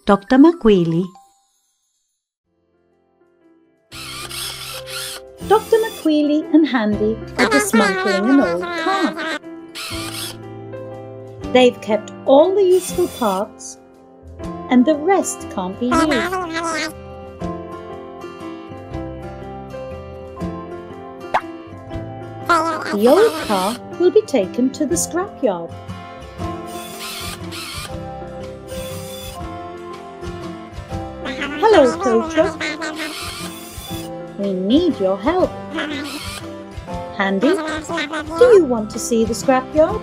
Dr. McWheelie. Dr. McWheelie and Handy are dismantling an old car. They've kept all the useful parts and the rest can't be used. The old car will be taken to the scrapyard. Hello, tow truck. We need your help. Handy, do you want to see the scrapyard?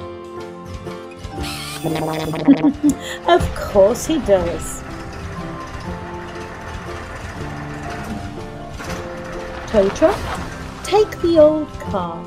Of course he does. Tow truck, take the old car.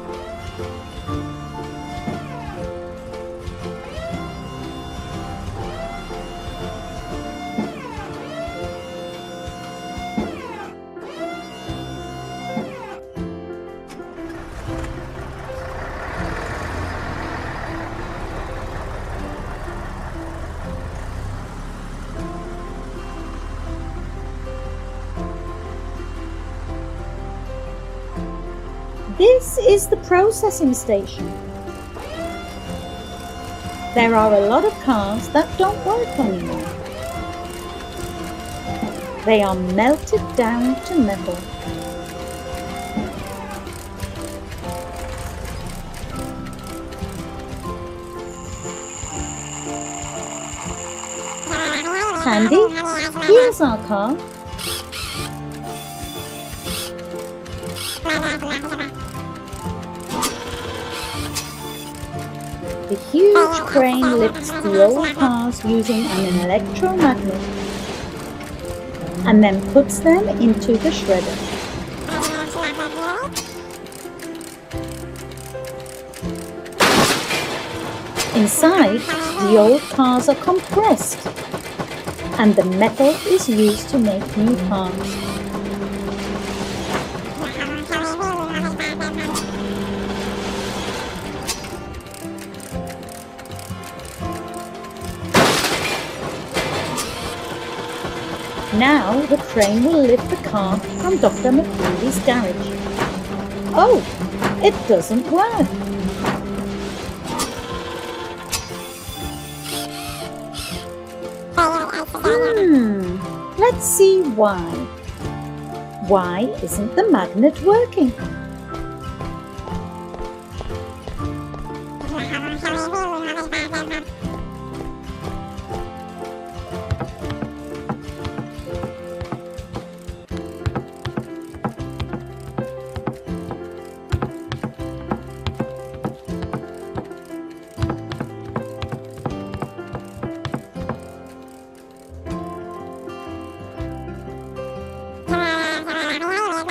This is the processing station. There are a lot of cars that don't work anymore. They are melted down to metal. Handy, here's our car. The huge crane lifts the old cars using an electromagnet and then puts them into the shredder. Inside, the old cars are compressed and the metal is used to make new parts. Now the crane will lift the car from Dr. McWheelie's garage. Oh, it doesn't work. Let's see why. Why isn't the magnet working?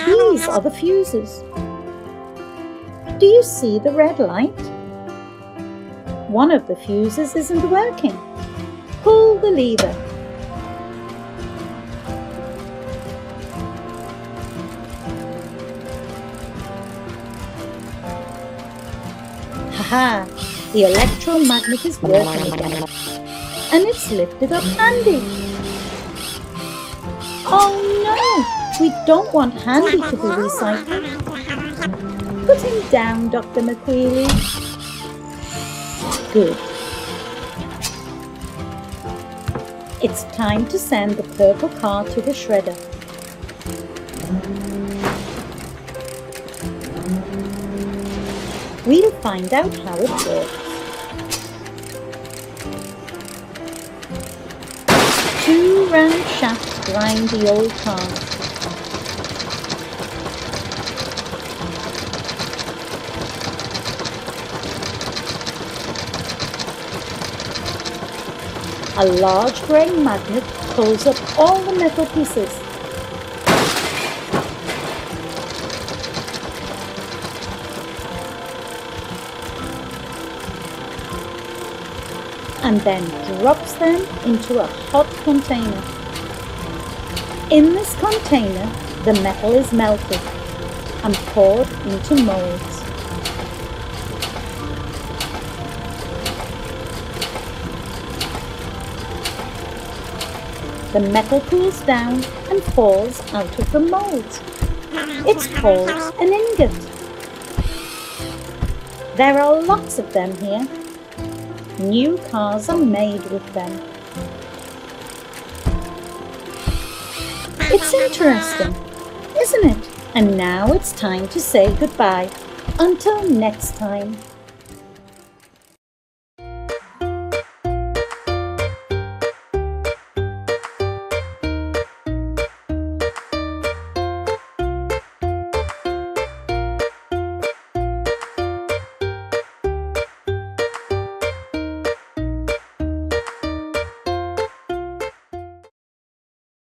These are the fuses. Do you see the red light? One of the fuses isn't working. Pull the lever. Haha! The electromagnet is working again. And it's lifted up Handy. Oh no! We don't want Handy to be recycled. Put him down, Dr. McWheelie. Good. It's time to send the purple car to the shredder. We'll find out how it works. 2 round shafts grind the old cars. A large grey magnet pulls up all the metal pieces. And then drops them into a hot container. In this container, the metal is melted and poured into molds. The metal cools down and falls out of the mould. It's called an ingot. There are lots of them here. New cars are made with them. It's interesting, isn't it? And now it's time to say goodbye. Until next time.